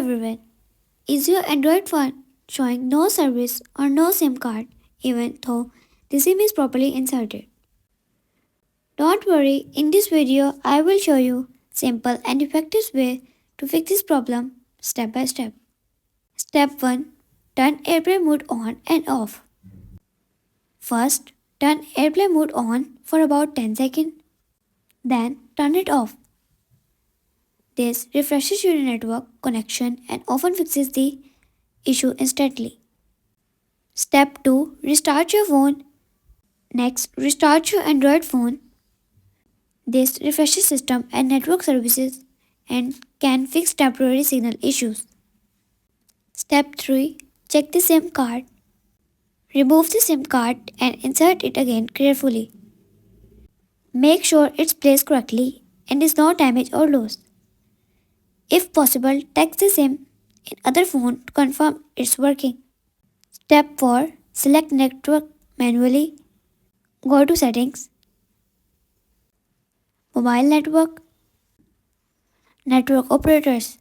everyone. Is your Android phone showing no service or no SIM card even though the SIM is properly inserted? Don't worry, in this video I will show you simple and effective way to fix this problem step by step. Step 1. Turn airplane mode on and off. First, turn airplane mode on for about 10 seconds. Then turn it off. This refreshes your network connection and often fixes the issue instantly. Step 2. Restart your phone. Next, restart your Android phone. This refreshes system and network services and can fix temporary signal issues. Step 3. Check the SIM card. Remove the SIM card and insert it again carefully. Make sure it's placed correctly and is not damaged or lost. If possible, text the SIM in other phone to confirm it's working. Step 4. Select network manually. Go to settings, mobile network, network operators.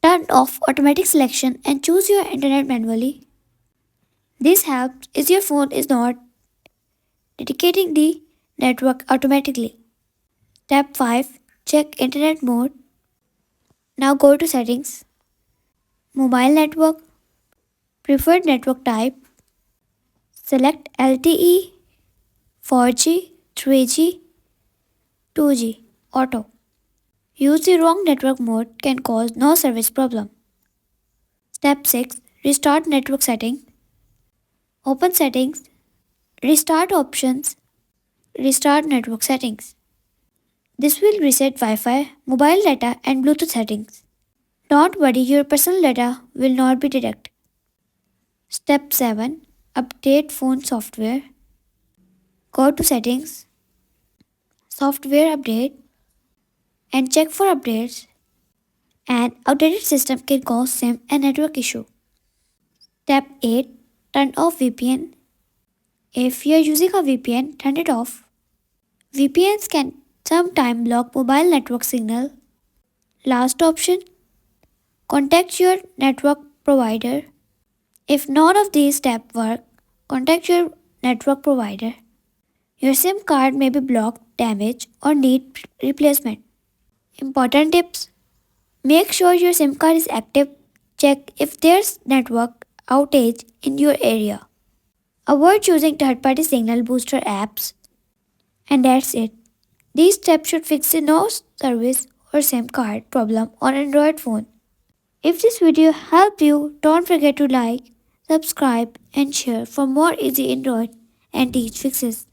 Turn off automatic selection and choose your internet manually. This helps if your phone is not dedicating the network automatically. Step 5. Check internet mode. Now go to settings, mobile network, preferred network type. Select LTE, 4G, 3G, 2G, auto. Use the wrong network mode can cause no service problem. Step 6. Restart network setting. Open settings, restart options, restart network settings. This will reset Wi-Fi, mobile data and Bluetooth settings. Don't worry, your personal data will not be detected. Step 7. Update phone software. Go to settings, software update and check for updates. An outdated system can cause SIM and network issue. Step 8. Turn off VPN. If you are using a VPN, turn it off. VPNs can sometimes block mobile network signal. Last option, contact your network provider. If none of these steps work, contact your network provider. Your SIM card may be blocked, damaged, or need replacement. Important tips: make sure your SIM card is active. Check if there's network outage in your area. Avoid using third-party signal booster apps. And that's it. These steps should fix the no service or SIM card problem on Android phone. If this video helped you, don't forget to like, subscribe and share for more easy Android and teach fixes.